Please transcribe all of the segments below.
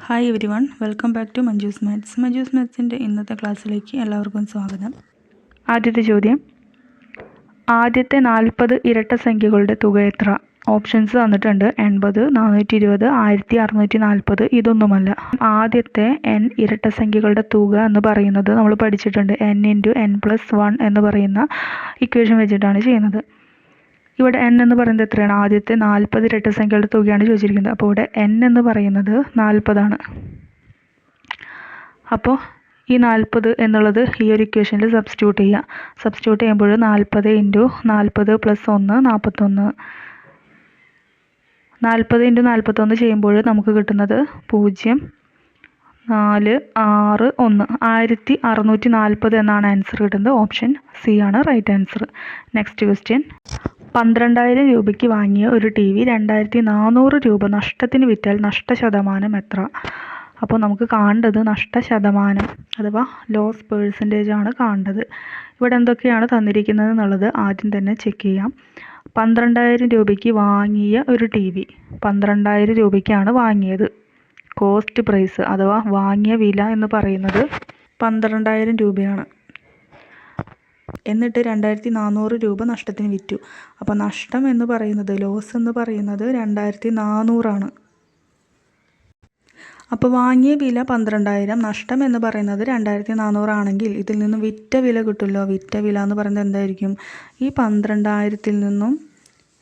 Hi everyone, welcome back to Manju's maths. Manju's മാത്സിൻ്റെ ഇന്നത്തെ ക്ലാസ്സിലേക്ക് എല്ലാവർക്കും സ്വാഗതം. ആദ്യത്തെ ചോദ്യം, ആദ്യത്തെ 40 ഇരട്ട സംഖ്യകളുടെ തുക എത്ര? ഓപ്ഷൻസ് തന്നിട്ടുണ്ട്. 80, 420, 1640. ഇതൊന്നുമല്ല. ആദ്യത്തെ n ഇരട്ട സംഖ്യകളുടെ തുക എന്ന് പറയുന്നത് നമ്മൾ പഠിച്ചിട്ടുണ്ട്. n × n+1 എന്ന് പറയുന്ന ഇക്വേഷൻ വെച്ചിട്ടാണ് ചെയ്യുന്നത്. ഇവിടെ n എന്ന് പറയുന്നത് എത്രയാണ്? ആദ്യത്തെ 40 ഇരട്ട സംഖ്യകളുടെ തുകയാണ് ചോദിച്ചിരിക്കുന്നത്. അപ്പോൾ ഇവിടെ n എന്ന് പറയുന്നത് 40 ആണ്. അപ്പോൾ ഈ 40 എന്നുള്ളത് ഈ ഒരു ഇക്വേഷനിൽ സബ്സ്റ്റിറ്റ്യൂട്ട് ചെയ്യുക. സബ്സ്റ്റിറ്റ്യൂട്ട് ചെയ്യുമ്പോൾ 40 × 40 + 1 41. 40 × 41 ചെയ്യുമ്പോൾ നമുക്ക് കിട്ടുന്നത് 0, 4, 6, 1 1640 എന്നാണ് ആൻസർ കിട്ടുന്നത്. ഓപ്ഷൻ സി ആണ് റൈറ്റ് ആൻസർ. നെക്സ്റ്റ് ക്വസ്റ്റ്യൻ, 12,000 രൂപയ്ക്ക് വാങ്ങിയ ഒരു ടി വി 2,400 രൂപ നഷ്ടത്തിന് വിറ്റാൽ നഷ്ടശതമാനം എത്ര? അപ്പോൾ നമുക്ക് കാണേണ്ടത് നഷ്ടശതമാനം അഥവാ ലോസ് പേഴ്സൻറ്റേജ് ആണ് കാണേണ്ടത്. ഇവിടെ എന്തൊക്കെയാണ് തന്നിരിക്കുന്നത് എന്നുള്ളത് ആദ്യം തന്നെ ചെക്ക് ചെയ്യാം. 12,000 രൂപയ്ക്ക് വാങ്ങിയ ഒരു ടി വി 12,000 രൂപയ്ക്കാണ് വാങ്ങിയത്. കോസ്റ്റ് പ്രൈസ് അഥവാ വാങ്ങിയ വില എന്ന് പറയുന്നത് 12,000 രൂപയാണ്. എന്നിട്ട് 2,400 രൂപ നഷ്ടത്തിന് വിറ്റു. അപ്പോൾ നഷ്ടം എന്ന് പറയുന്നത്, ലോസ് എന്ന് പറയുന്നത് 2,400 ആണ്. അപ്പോൾ വാങ്ങിയ വില 12,000, നഷ്ടം എന്ന് പറയുന്നത് 2,400 ആണെങ്കിൽ ഇതിൽ നിന്നും വിറ്റ വില കിട്ടുമല്ലോ. വിറ്റ വില എന്ന് പറയുന്നത് എന്തായിരിക്കും? ഈ 12,000-ൽ നിന്നും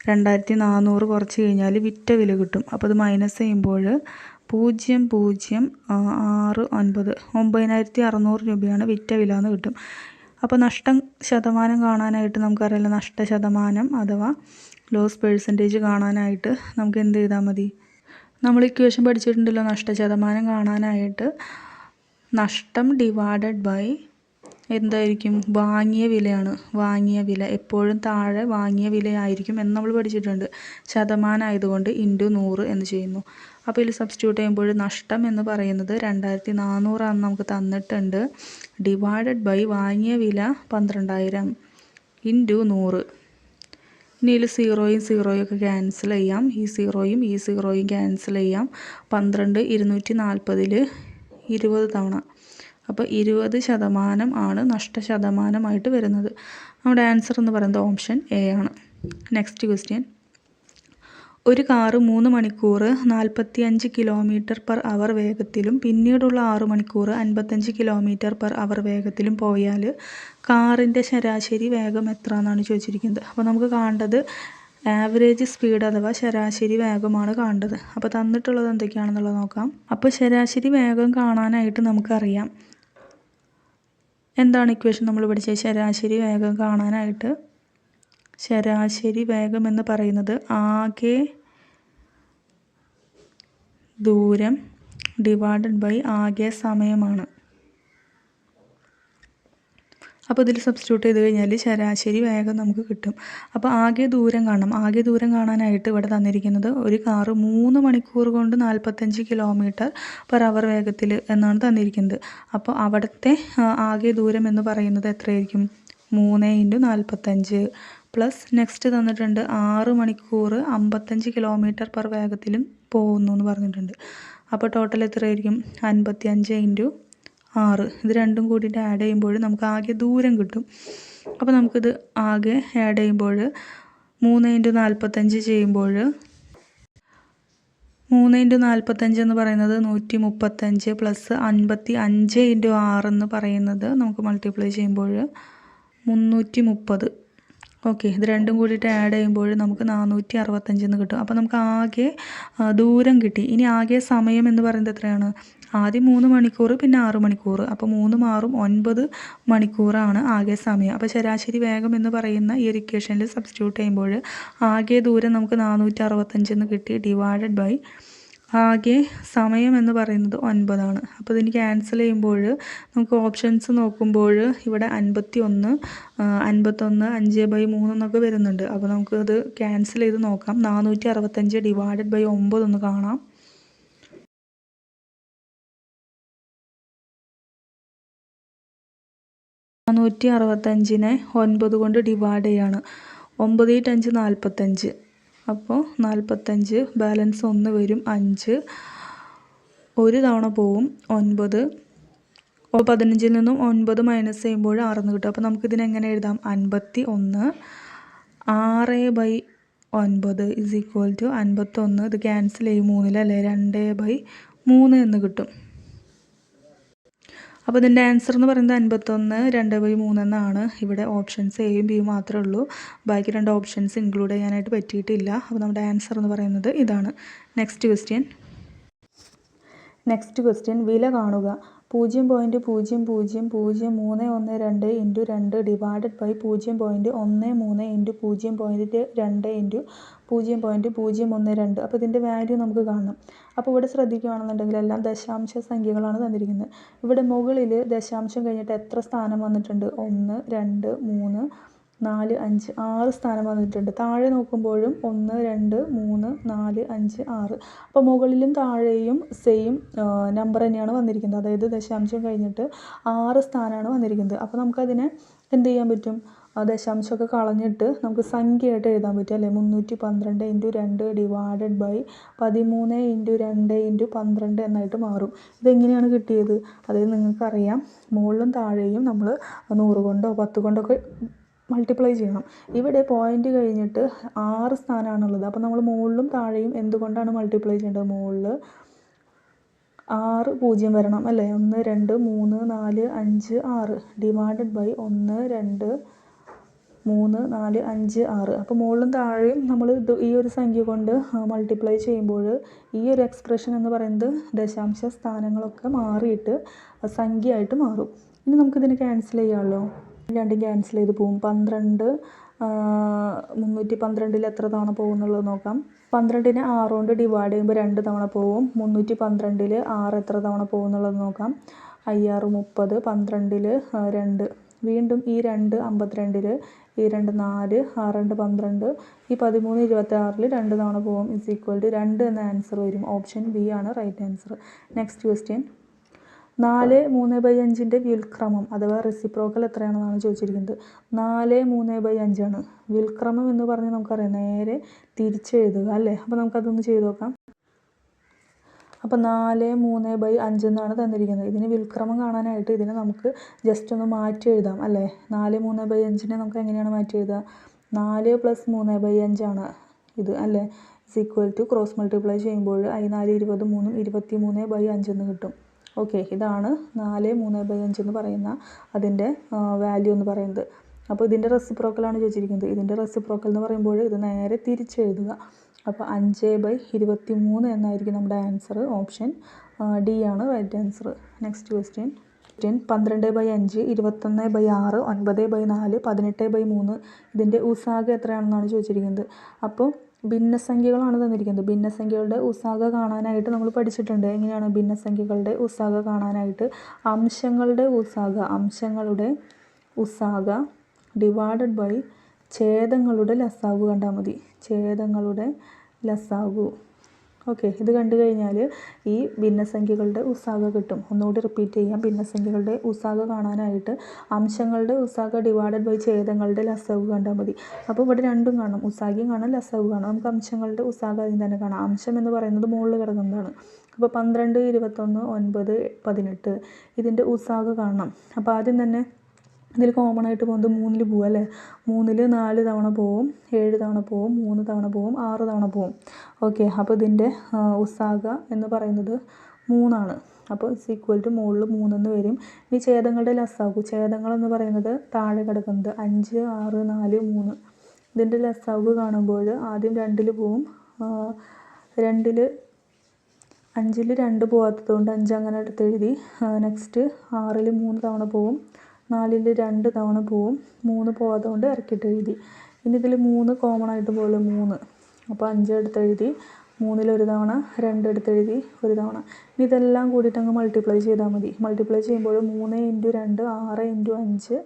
2,400 കുറച്ച് കഴിഞ്ഞാൽ വിറ്റ വില കിട്ടും. അപ്പോൾ അത് മൈനസ് ചെയ്യുമ്പോൾ 0,069 9,600 രൂപയാണ് വിറ്റ വില എന്ന് കിട്ടും. അപ്പോൾ നഷ്ടം ശതമാനം കാണാനായിട്ട് നമുക്കറിയാലോ, നഷ്ടശതമാനം അഥവാ ലോസ് പേഴ്സൻറ്റേജ് കാണാനായിട്ട് നമുക്ക് എന്ത് ചെയ്താൽ മതി? നമ്മൾ ഇക്വേഷൻ പഠിച്ചിട്ടുണ്ടല്ലോ. നഷ്ടശതമാനം കാണാനായിട്ട് നഷ്ടം ഡിവൈഡഡ് ബൈ എന്തായിരിക്കും? വാങ്ങിയ വിലയാണ്. വാങ്ങിയ വില എപ്പോഴും താഴെ വാങ്ങിയ വിലയായിരിക്കും എന്ന് നമ്മൾ പഠിച്ചിട്ടുണ്ട്. ശതമാനം ആയതുകൊണ്ട് ×100 എന്ന് ചെയ്യുന്നു. അപ്പോൾ ഇതിൽ സബ്സ്റ്റിറ്റ്യൂട്ട് ചെയ്യുമ്പോൾ നഷ്ടം എന്ന് പറയുന്നത് 2,400 ആണെന്ന് നമുക്ക് തന്നിട്ടുണ്ട്. ഡിവൈഡഡ് ബൈ വാങ്ങിയ വില 12,000 ×100. ഇനി ഇതിൽ 0യും 0യും ഒക്കെ ക്യാൻസൽ ചെയ്യാം. ഈ 0യും ഈ 0യും ക്യാൻസൽ ചെയ്യാം. 12 240-ൽ 20 തവണ. അപ്പോൾ 20% ആണ് നഷ്ടശതമാനമായിട്ട് വരുന്നത്. നമ്മുടെ ആൻസർ എന്ന് പറയുന്നത് ഓപ്ഷൻ എ ആണ്. നെക്സ്റ്റ് ക്വസ്റ്റ്യൻ, ഒരു കാറ് 3 മണിക്കൂർ 45 km/h വേഗത്തിലും പിന്നീടുള്ള 6 മണിക്കൂർ 55 km/h വേഗത്തിലും പോയാൽ കാറിൻ്റെ ശരാശരി വേഗം എത്ര എന്നാണ് ചോദിച്ചിരിക്കുന്നത്. അപ്പോൾ നമുക്ക് കാണേണ്ടത് ആവറേജ് സ്പീഡ് അഥവാ ശരാശരി വേഗമാണ് കാണേണ്ടത്. അപ്പോൾ തന്നിട്ടുള്ളത് എന്തൊക്കെയാണെന്നുള്ളത് നോക്കാം. അപ്പോൾ ശരാശരി വേഗം കാണാനായിട്ട് നമുക്കറിയാം എന്താണ് ഇക്വേഷൻ നമ്മൾ പഠിച്ചത്. ശരാശരി വേഗം കാണാനായിട്ട് ശരാശരി വേഗം എന്ന് പറയുന്നത് ആകെ ദൂരം ഡിവൈഡഡ് ബൈ ആകെ സമയമാണ്. അപ്പോൾ ഇതിൽ സബ്സ്റ്റിറ്റ്യൂട്ട് ചെയ്ത് കഴിഞ്ഞാൽ ശരാശരി വേഗം നമുക്ക് കിട്ടും. അപ്പോൾ ആകെ ദൂരം കാണണം. ആകെ ദൂരം കാണാനായിട്ട് ഇവിടെ തന്നിരിക്കുന്നത് ഒരു കാറ് 3 മണിക്കൂർ കൊണ്ട് 45 km/h വേഗത്തിൽ എന്നാണ് തന്നിരിക്കുന്നത്. അപ്പോൾ അവിടുത്തെ ആകെ ദൂരം എന്ന് പറയുന്നത് എത്രയായിരിക്കും? 3 × 45 പ്ലസ് നെക്സ്റ്റ് തന്നിട്ടുണ്ട് 6 മണിക്കൂർ 55 km/h വേഗത്തിലും പോകുന്നു എന്ന് പറഞ്ഞിട്ടുണ്ട്. അപ്പോൾ ടോട്ടൽ എത്രയായിരിക്കും? 55 × 6. ഇത് രണ്ടും കൂടിയിട്ട് ആഡ് ചെയ്യുമ്പോൾ നമുക്ക് ആകെ ദൂരം കിട്ടും. അപ്പോൾ നമുക്കിത് ആകെ ആഡ് ചെയ്യുമ്പോൾ 3 × 45 ചെയ്യുമ്പോൾ 3 × 45 എന്ന് പറയുന്നത് 135 പ്ലസ് 55 × 6 എന്ന് പറയുന്നത് നമുക്ക് മൾട്ടിപ്ലൈ ചെയ്യുമ്പോൾ 330. ഓക്കെ, ഇത് രണ്ടും കൂടിയിട്ട് ആഡ് ചെയ്യുമ്പോൾ നമുക്ക് 465 എന്ന് കിട്ടും. അപ്പോൾ നമുക്ക് ആകെ ദൂരം കിട്ടി. ഇനി ആകെ സമയം എന്ന് പറയുന്നത് എത്രയാണ്? ആദ്യം 3 മണിക്കൂർ പിന്നെ 6 മണിക്കൂർ. അപ്പോൾ 3 × 6 9 മണിക്കൂറാണ് ആകെ സമയം. അപ്പോൾ ശരാശരി വേഗം എന്ന് പറയുന്ന ഈ ഒരു ഇക്വേഷനിൽ സബ്സ്റ്റിറ്റ്യൂട്ട് ചെയ്യുമ്പോൾ ആകെ ദൂരം നമുക്ക് 465 എന്ന് കിട്ടി. ഡിവൈഡഡ് ബൈ ആകെ സമയം എന്ന് പറയുന്നത് 9 ആണ്. അപ്പോൾ ഇതിന് ക്യാൻസൽ ചെയ്യുമ്പോൾ നമുക്ക് ഓപ്ഷൻസ് നോക്കുമ്പോൾ ഇവിടെ 51, 5/3 എന്നൊക്കെ വരുന്നുണ്ട്. അപ്പോൾ നമുക്കത് ക്യാൻസൽ ചെയ്ത് നോക്കാം. 465 ഡിവൈഡഡ് ബൈ 9 ഒന്ന് കാണാം. 465-നെ 9 കൊണ്ട് ഡിവൈഡ് ചെയ്യാണ്. 9 × 5 45. അപ്പോൾ 45 ബാലൻസ് 1 വരും 5. ഒരു തവണ പോവും 9. അപ്പോൾ 15-ൽ നിന്നും 9 മൈനസ് ചെയ്യുമ്പോൾ 6 എന്ന് കിട്ടും. അപ്പോൾ നമുക്കിതിനെങ്ങനെ എഴുതാം? 51 6/9 ഇസ് ഈക്വൽ ടു 51. ഇത് ക്യാൻസൽ ചെയ്യും 3-ൽ അല്ലേ, 2/3 എന്ന് കിട്ടും. അപ്പോൾ ഇതിൻ്റെ ആൻസർ എന്ന് പറയുന്നത് 51 2/3 എന്നാണ്. ഇവിടെ ഓപ്ഷൻസ് എയും ബിയും മാത്രമേ ഉള്ളൂ. ബാക്കി 2 ഓപ്ഷൻസ് ഇൻക്ലൂഡ് ചെയ്യാനായിട്ട് പറ്റിയിട്ടില്ല. അപ്പോൾ നമ്മുടെ ആൻസർ എന്ന് പറയുന്നത് ഇതാണ്. നെക്സ്റ്റ് ക്വസ്റ്റ്യൻ വില കാണുക. 0.000312 into 2 divided by 0.13 into 0.2 into 0.012. അപ്പോൾ ഇതിൻ്റെ വാല്യൂ നമുക്ക് കാണണം. അപ്പോൾ ഇവിടെ ശ്രദ്ധിക്കുകയാണെന്നുണ്ടെങ്കിൽ എല്ലാം ദശാംശ സംഖ്യകളാണ് തന്നിരിക്കുന്നത്. ഇവിടെ മുകളിൽ ദശാംശം കഴിഞ്ഞിട്ട് എത്ര സ്ഥാനം വന്നിട്ടുണ്ട്? 1 2 3 4 5 6 സ്ഥാനം വന്നിട്ടുണ്ട്. താഴെ നോക്കുമ്പോഴും 1 2 3 4 5 6. അപ്പോൾ മുകളിലും താഴെയും സെയിം നമ്പർ തന്നെയാണ് വന്നിരിക്കുന്നത്. അതായത് ദശാംശം കഴിഞ്ഞിട്ട് 6 സ്ഥാനമാണ് വന്നിരിക്കുന്നത്. അപ്പോൾ നമുക്കതിനെ എന്ത് ചെയ്യാൻ പറ്റും? ദശാംശമൊക്കെ കളഞ്ഞിട്ട് നമുക്ക് സംഖ്യയായിട്ട് എഴുതാൻ പറ്റും അല്ലേ. 312 into 2 divided by 13 into 2 into 12 എന്നായിട്ട് മാറും. ഇതെങ്ങനെയാണ് കിട്ടിയത്? അതായത് നിങ്ങൾക്കറിയാം മുകളിലും താഴെയും നമ്മൾ 100 കൊണ്ടോ 10 കൊണ്ടൊക്കെ മൾട്ടിപ്ലൈ ചെയ്യണം. ഇവിടെ പോയിൻ്റ് കഴിഞ്ഞിട്ട് 6 സ്ഥാനമാണുള്ളത്. അപ്പോൾ നമ്മൾ മുകളിലും താഴെയും എന്തുകൊണ്ടാണ് മൾട്ടിപ്ലൈ ചെയ്യേണ്ടത്? മുകളിൽ 6 0 വരണം അല്ലേ. 1 2 3 4 5 6 ഡിവൈഡഡ് ബൈ 1 2 3 4 5 6. അപ്പോൾ മുകളിലും താഴെയും നമ്മൾ ഈ ഒരു സംഖ്യ കൊണ്ട് മൾട്ടിപ്ലൈ ചെയ്യുമ്പോൾ ഈ ഒരു എക്സ്പ്രഷൻ എന്ന് പറയുന്നത് ദശാംശ സ്ഥാനങ്ങളൊക്കെ മാറിയിട്ട് സംഖ്യയായിട്ട് മാറും. ഇനി നമുക്കിതിനെ ക്യാൻസൽ ചെയ്യാമല്ലോ. രണ്ടും ക്യാൻസൽ ചെയ്ത് പോകും. 12 312 എത്ര തവണ പോകും എന്നുള്ളത് നോക്കാം. 12-നെ 6 കൊണ്ട് ഡിവൈഡ് ചെയ്യുമ്പോൾ 2 തവണ പോകും. 312-ൽ 6 എത്ര തവണ പോകും എന്നുള്ളത് നോക്കാം. 5 6 30, 12-ൽ 2, വീണ്ടും ഈ 2 52-ൽ, ഈ 2 4, 6 2 12, ഈ 13 26-ൽ 2 തവണ പോകും. ഇസ് ഈക്വൽ ടു 2 എന്ന ആൻസർ വരും. ഓപ്ഷൻ ബി ആണ് റൈറ്റ് ആൻസർ. നെക്സ്റ്റ് ക്വസ്റ്റ്യൻ 4 3/5-ൻ്റെ വ്യുൽക്രമം അഥവാ റെസിപ്രോക്കൽ എത്രയാണെന്നാണ് ചോദിച്ചിരിക്കുന്നത്. 4 3/5 ആണ്. വ്യുൽക്രമം എന്ന് പറഞ്ഞാൽ നമുക്കറിയാം നേരെ തിരിച്ചെഴുതുക അല്ലേ. അപ്പോൾ നമുക്കതൊന്ന് ചെയ്ത് നോക്കാം. അപ്പോൾ 4 3/5 എന്നാണ് തന്നിരിക്കുന്നത്. ഇതിന് വ്യുൽക്രമം കാണാനായിട്ട് ഇതിനെ നമുക്ക് ജസ്റ്റ് ഒന്ന് മാറ്റി എഴുതാം അല്ലേ. 4 3/5-നെ നമുക്ക് എങ്ങനെയാണ് മാറ്റി എഴുതുക? 4 + 3/5 ആണ് ഇത് അല്ലേ. Is equal to cross multiply ചെയ്യുമ്പോൾ 4 23 23/5 എന്ന് കിട്ടും. ഓക്കെ, ഇതാണ് 4 3/5 എന്ന് പറയുന്ന അതിൻ്റെ വാല്യൂ എന്ന് പറയുന്നത്. അപ്പോൾ ഇതിൻ്റെ റെസിപ്രോക്കലാണ് ചോദിച്ചിരിക്കുന്നത്. ഇതിൻ്റെ റെസിപ്രോക്കൽ എന്ന് പറയുമ്പോൾ ഇത് നേരെ തിരിച്ചെഴുതുക. അപ്പോൾ 5/23 എന്നായിരിക്കും നമ്മുടെ ആൻസർ. ഓപ്ഷൻ ഡി ആണ് റൈറ്റ് ആൻസർ. നെക്സ്റ്റ് ക്വസ്റ്റ്യൻ 12/5 21/6 9/4 18/3 ഇതിൻ്റെ ഉസാഗ എത്രയാണെന്നാണ് ചോദിച്ചിരിക്കുന്നത്. അപ്പോൾ ഭിന്നസംഖ്യകളാണ് തന്നിരിക്കുന്നത്. ഭിന്നസംഖ്യകളുടെ ഉസാഗ കാണാനായിട്ട് നമ്മൾ പഠിച്ചിട്ടുണ്ട്. എങ്ങനെയാണ് ഭിന്നസംഖ്യകളുടെ ഉസാഗ കാണാനായിട്ട്? അംശങ്ങളുടെ ഉസാഗ ഡിവൈഡഡ് ബൈ ഛേദങ്ങളുടെ ലസാഗു കണ്ടാൽ മതി. ഛേദങ്ങളുടെ ലസാഗു. ഓക്കെ, ഇത് കണ്ടു കഴിഞ്ഞാൽ ഈ ഭിന്നസംഖ്യകളുടെ ഉസാഗ കിട്ടും. ഒന്നുകൂടി റിപ്പീറ്റ് ചെയ്യാം. ഭിന്നസംഖ്യകളുടെ ഉസാഗ കാണാനായിട്ട് അംശങ്ങളുടെ ഉസാഗ ഡിവൈഡഡ് ബൈ ഛേദങ്ങളുടെ ലസാഗു കണ്ടാൽ മതി. അപ്പോൾ ഇവിടെ രണ്ടും കാണാം, ഉസാഗയും കാണാം ലസാഗു കാണാം. നമുക്ക് അംശങ്ങളുടെ ഉസാഗ ആദ്യം തന്നെ കാണാം. അംശം എന്ന് പറയുന്നത് മുകളിൽ കിടക്കുന്നതാണ്. അപ്പോൾ 12 21 9 18 ഇതിൻ്റെ ഉസാഗ കാണണം. അപ്പോൾ ആദ്യം തന്നെ ഇതിൽ കോമൺ ആയിട്ട് പോകുന്നത് 3-ൽ പോകും അല്ലേ. 3-ൽ 4 തവണ പോവും, 7 തവണ പോവും, 3 തവണ പോവും, 6 തവണ പോവും. ഓക്കെ, അപ്പോൾ ഇതിൻ്റെ ഉസാഗ എന്ന് പറയുന്നത് 3 ആണ്. അപ്പോൾ ഇസ് ഈക്വൽ ടു മുകളിൽ 3 എന്ന് വരും. ഇനി ഛേദങ്ങളുടെ ലസാഗു. ഛേദങ്ങൾ എന്ന് പറയുന്നത് താഴെ കിടക്കുന്നത് 5 6 4 3. ഇതിൻ്റെ ലസാഗു കാണുമ്പോൾ ആദ്യം 2-ൽ പോവും. 5-ൽ 2 പോകാത്തതുകൊണ്ട് 5 അങ്ങനെ എടുത്തെഴുതി. നെക്സ്റ്റ് 6-ൽ 3 തവണ പോവും, 4-ൽ 2 തവണ പോവും, 3 പോകാത്തതുകൊണ്ട് ഇറക്കിയിട്ട് എഴുതി. ഇനി ഇതിൽ 3 കോമൺ ആയിട്ട് പോലെ 3. അപ്പോൾ 5 എടുത്തെഴുതി, 3-ൽ 1 തവണ, 2 എടുത്തെഴുതി 1 തവണ. ഇനി ഇതെല്ലാം കൂടിയിട്ട് അങ്ങ് മൾട്ടിപ്ലൈ ചെയ്താൽ മതി. മൾട്ടിപ്ലൈ ചെയ്യുമ്പോൾ 3 × 2 6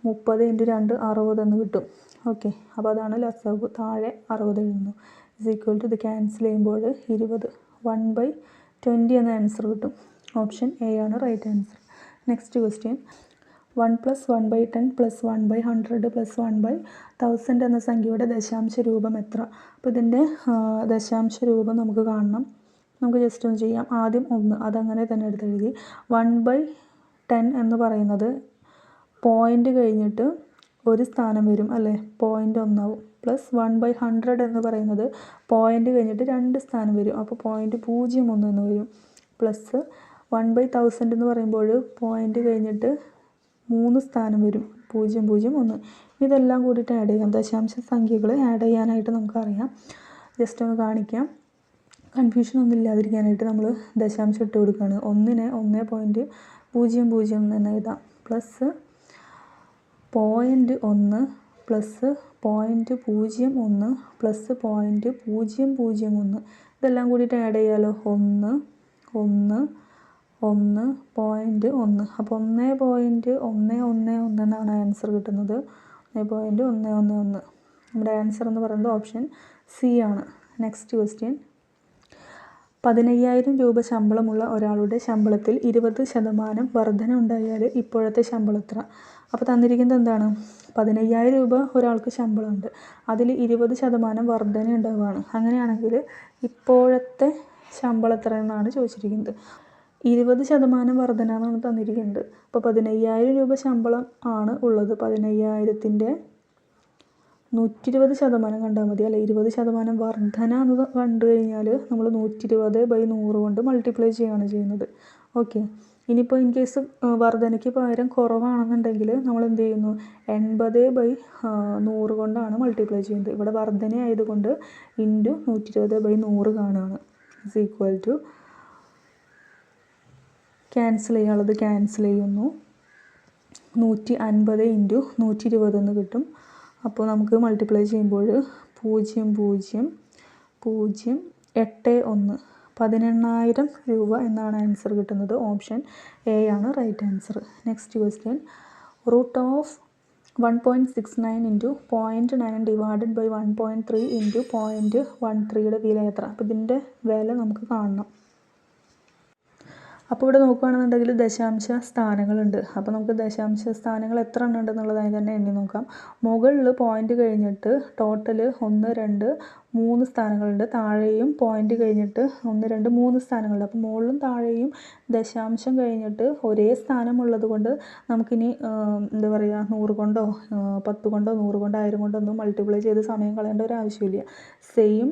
× 5 30 × 2 60 എന്ന് കിട്ടും. ഓക്കെ, അപ്പോൾ അതാണ് ലസാഗു. താഴെ 60 എഴുതുന്നു. ഇസ് ഈക്വൽ ടു ഇത് ക്യാൻസൽ ചെയ്യുമ്പോൾ 20 1/20 എന്ന ആൻസർ കിട്ടും. ഓപ്ഷൻ എ ആണ് റൈറ്റ് ആൻസർ. നെക്സ്റ്റ് ക്വസ്റ്റ്യൻ 1 + 1/10 + 1/100 + 1/1000 എന്ന സംഖ്യയുടെ ദശാംശ രൂപം എത്ര? അപ്പോൾ ഇതിൻ്റെ ദശാംശ രൂപം നമുക്ക് കാണണം. നമുക്ക് ജസ്റ്റ് ഒന്ന് ചെയ്യാം. ആദ്യം 1 അതങ്ങനെ തന്നെ എടുത്തെഴുതി. 1/10 എന്ന് പറയുന്നത് പോയിൻ്റ് കഴിഞ്ഞിട്ട് ഒരു സ്ഥാനം വരും അല്ലേ, 0.1 പ്ലസ് 1/100 എന്ന് പറയുന്നത് പോയിൻ്റ് കഴിഞ്ഞിട്ട് 2 സ്ഥാനം വരും, അപ്പോൾ 0.01 എന്ന് വരും. പ്ലസ് 1/1000 എന്ന് പറയുമ്പോൾ പോയിൻ്റ് കഴിഞ്ഞിട്ട് 3 സ്ഥാനം വരും, 001. ഇതെല്ലാം കൂടിയിട്ട് ആഡ് ചെയ്യാം. ദശാംശ സംഖ്യകൾ ആഡ് ചെയ്യാനായിട്ട് നമുക്കറിയാം. ജസ്റ്റ് ഒന്ന് കാണിക്കാം, കൺഫ്യൂഷൻ ഒന്നും ഇല്ലാതിരിക്കാനായിട്ട് നമ്മൾ ദശാംശം ഇട്ട് കൊടുക്കുകയാണ്. 1നെ 1.00 എന്ന് എഴുതാം. പ്ലസ് 0.1 പ്ലസ് 0.01 പ്ലസ് 0.001 ഇതെല്ലാം കൂടിയിട്ട് ആഡ് ചെയ്യാമല്ലോ. 1 1 1 0.1 അപ്പോൾ 1.111 എന്നാണ് ആൻസർ കിട്ടുന്നത്. 1.111 നമ്മുടെ ആൻസർ എന്ന് പറയുന്നത് ഓപ്ഷൻ സി ആണ്. Next question. 15,000 രൂപ ശമ്പളമുള്ള ഒരാളുടെ ശമ്പളത്തിൽ 20% വർധന ഉണ്ടായാൽ ഇപ്പോഴത്തെ ശമ്പളം എത്ര? അപ്പോൾ തന്നിരിക്കുന്നത് എന്താണ്? 15,000 രൂപ ഒരാൾക്ക് ശമ്പളമുണ്ട്, അതിൽ 20% വർധന ഉണ്ടാവുകയാണ്. അങ്ങനെയാണെങ്കിൽ ഇപ്പോഴത്തെ ശമ്പളം എത്ര എന്നാണ് ചോദിച്ചിരിക്കുന്നത്. 20% വർധന എന്നാണ് തന്നിരിക്കുന്നത്. അപ്പോൾ 15,000 രൂപ ശമ്പളം ആണ് ഉള്ളത്. 15,000ൻ്റെ 120% കണ്ടാൽ മതി അല്ലെ. 20% വർധന എന്ന് കണ്ടു കഴിഞ്ഞാൽ നമ്മൾ 120/100 കൊണ്ട് മൾട്ടിപ്ലൈ ചെയ്യുകയാണ് ചെയ്യുന്നത്. ഓക്കെ, ഇനിയിപ്പോൾ ഇൻ കേസ് വർധനയ്ക്ക് പകരം കുറവാണെന്നുണ്ടെങ്കിൽ നമ്മൾ എന്ത് ചെയ്യുന്നു? 80/100 കൊണ്ടാണ് മൾട്ടിപ്ലൈ ചെയ്യുന്നത്. ഇവിടെ വർധന ആയതുകൊണ്ട് ഇൻറ്റു 120/100 കാണുകയാണ്. ഇസ് ഈക്വൽ ടു ക്യാൻസൽ ചെയ്യാനുള്ളത് ക്യാൻസൽ ചെയ്യുന്നു. 150 ഇൻറ്റു 120 എന്ന് കിട്ടും. അപ്പോൾ നമുക്ക് മൾട്ടിപ്ലൈ ചെയ്യുമ്പോൾ 0.0081 18,000 രൂപ എന്നാണ് ആൻസർ കിട്ടുന്നത്. ഓപ്ഷൻ എ ആണ് right answer. Next question. √1.69 into 0.9 divided by 1.3 into 0.13യുടെ വില എത്ര? അപ്പോൾ ഇതിൻ്റെ വില നമുക്ക് കാണണം. അപ്പോൾ ഇവിടെ നോക്കുകയാണെന്നുണ്ടെങ്കിൽ ദശാംശ സ്ഥാനങ്ങളുണ്ട്. അപ്പോൾ നമുക്ക് ദശാംശ സ്ഥാനങ്ങൾ എത്ര എണ്ണം ഉണ്ടെന്നുള്ളതായി തന്നെ എണ്ണി നോക്കാം. മുകളിൽ പോയിൻ്റ് കഴിഞ്ഞിട്ട് ടോട്ടൽ 1 2 3 സ്ഥാനങ്ങളുണ്ട്. താഴെയും പോയിൻ്റ് കഴിഞ്ഞിട്ട് 1 2 3 സ്ഥാനങ്ങളുണ്ട്. അപ്പോൾ മുകളിലും താഴെയും ദശാംശം കഴിഞ്ഞിട്ട് ഒരേ സ്ഥാനമുള്ളത് കൊണ്ട് നമുക്കിനി എന്താ പറയുക, 100 കൊണ്ടോ 10 കൊണ്ടോ 100 കൊണ്ടോ 1000 കൊണ്ടോ ഒന്നും മൾട്ടിപ്ലൈ ചെയ്ത് സമയം കളയേണ്ട ഒരു ആവശ്യമില്ല. സെയിം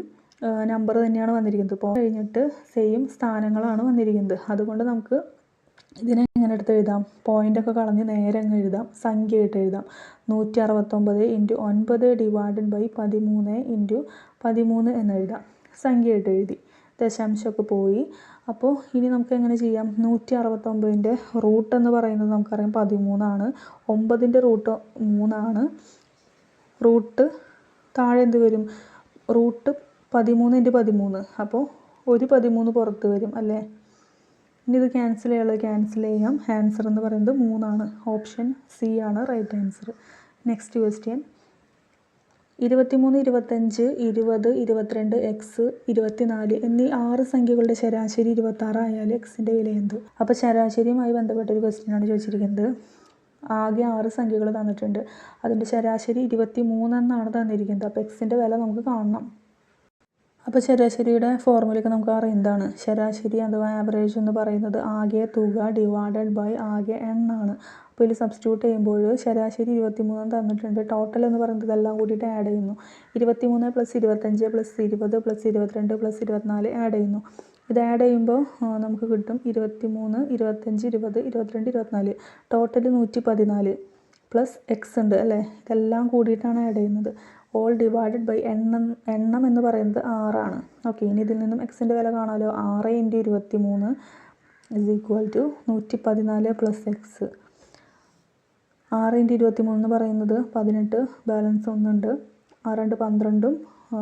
നമ്പർ തന്നെയാണ് വന്നിരിക്കുന്നത്. ഇപ്പോൾ കഴിഞ്ഞിട്ട് സെയിം സ്ഥാനങ്ങളാണ് വന്നിരിക്കുന്നത്. അതുകൊണ്ട് നമുക്ക് ഇതിനെ എങ്ങനെ എടുത്ത് എഴുതാം? പോയിൻ്റൊക്കെ കളഞ്ഞ് നേരെ അങ്ങ് എഴുതാം, സംഖ്യയായിട്ട് എഴുതാം. 169 ഇൻറ്റു 9 ഡിവൈഡഡ് ബൈ 13 ഇൻറ്റു 13 എന്ന് എഴുതാം. സംഖ്യയായിട്ട് എഴുതി, ദശാംശമൊക്കെ പോയി. അപ്പോൾ ഇനി നമുക്ക് എങ്ങനെ ചെയ്യാം? 169ൻ്റെ റൂട്ട് എന്ന് പറയുന്നത് നമുക്കറിയാം 13 ആണ്. 9ൻ്റെ റൂട്ട് 3 ആണ്. റൂട്ട് താഴെ എന്ത് വരും? Root 13 into 13. അപ്പോൾ ഒരു 13 പുറത്ത് വരും അല്ലേ. ഇനി ഇത് ക്യാൻസൽ ചെയ്യാനുള്ളത് ക്യാൻസൽ ചെയ്യാം. ആൻസർ എന്ന് പറയുന്നത് 3 ആണ്. ഓപ്ഷൻ സി ആണ് right answer. Next question. 23 25 20 22 X 24 എന്നീ 6 സംഖ്യകളുടെ ശരാശരി 26 ആയാൽ എക്സിൻ്റെ വില എന്ത്? അപ്പോൾ ശരാശരിയുമായി ബന്ധപ്പെട്ട ഒരു ക്വസ്റ്റ്യനാണ് ചോദിച്ചിരിക്കുന്നത്. ആകെ 6 സംഖ്യകൾ തന്നിട്ടുണ്ട്, അതിൻ്റെ ശരാശരി 23 എന്നാണ് തന്നിരിക്കുന്നത്. അപ്പോൾ എക്സിൻ്റെ വില നമുക്ക് കാണണം. അപ്പോൾ ശരാശരിയുടെ ഫോർമുലയൊക്കെ നമുക്ക് അറിയുന്നതാണ്. ശരാശരി അഥവാ ആവറേജ് എന്ന് പറയുന്നത് ആകെ തുക ഡിവൈഡഡ് ബൈ ആകെ എണ്ണാണ്. അപ്പോൾ ഇതിൽ സബ്സ്റ്റിറ്റ്യൂട്ട് ചെയ്യുമ്പോൾ ശരാശരി 23 തന്നിട്ടുണ്ട്. ടോട്ടൽ എന്ന് പറയുന്നത് ഇതെല്ലാം കൂടിയിട്ട് ആഡ് ചെയ്യുന്നു. 23 + 25 + 20 + 22 + 24 ആഡ് ചെയ്യുന്നു. ഇത് ആഡ് ചെയ്യുമ്പോൾ നമുക്ക് കിട്ടും 23 25 20 22 24 ടോട്ടൽ 114 പ്ലസ് എക്സ് ഉണ്ട് അല്ലേ. ഇതെല്ലാം കൂടിയിട്ടാണ് ആഡ് ചെയ്യുന്നത്. ഓൾ ഡിവൈഡഡ് ബൈ എണ്ണം എന്ന് പറയുന്നത് 6 ആണ്. ഓക്കെ, ഇനി ഇതിൽ നിന്നും എക്സിൻ്റെ വില കാണാമല്ലോ. 6 × 23 is equal to 114 plus X. 6 × 23 എന്ന് പറയുന്നത് 18, ബാലൻസ് 1 ഉണ്ട്. 6 2 12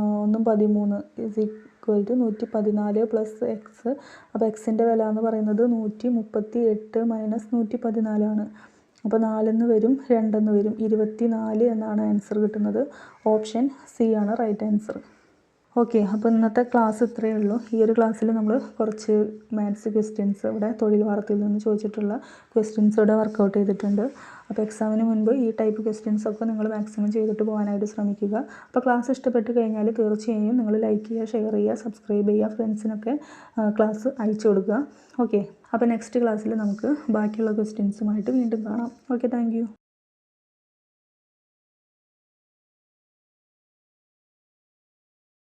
1 13 is equal to 114 plus X. അപ്പോൾ എക്സിൻ്റെ വില എന്ന് പറയുന്നത് 138 മൈനസ് 114 ആണ്. അപ്പോൾ 4 വരും 2 വരും 24 എന്നാണ് ആൻസർ കിട്ടുന്നത്. ഓപ്ഷൻ സി ആണ് റൈറ്റ് ആൻസർ. ഓക്കെ, അപ്പോൾ ഇന്നത്തെ ക്ലാസ് ഇത്രയേ ഉള്ളൂ. ഈ ഒരു ക്ലാസ്സിൽ നമ്മൾ കുറച്ച് മാത്സ് ക്വസ്റ്റ്യൻസ് ഇവിടെ തൊഴിൽ വാർത്തയിൽ നിന്ന് ചോദിച്ചിട്ടുള്ള ക്വസ്റ്റ്യൻസ് ഇവിടെ വർക്കൗട്ട് ചെയ്തിട്ടുണ്ട്. അപ്പോൾ എക്സാമിന് മുൻപ് ഈ ടൈപ്പ് ക്വസ്റ്റ്യൻസൊക്കെ നിങ്ങൾ മാക്സിമം ചെയ്തിട്ട് പോകാനായിട്ട് ശ്രമിക്കുക. അപ്പോൾ ക്ലാസ് ഇഷ്ടപ്പെട്ട് കഴിഞ്ഞാൽ തീർച്ചയായും നിങ്ങൾ ലൈക്ക് ചെയ്യുക, ഷെയർ ചെയ്യുക, സബ്സ്ക്രൈബ് ചെയ്യുക, ഫ്രണ്ട്സിനൊക്കെ ക്ലാസ് അയച്ചു കൊടുക്കുക. ഓക്കെ, അപ്പോൾ നെക്സ്റ്റ് ക്ലാസ്സിൽ നമുക്ക് ബാക്കിയുള്ള ക്വസ്റ്റ്യൻസുമായിട്ട് വീണ്ടും കാണാം. Okay, thank you.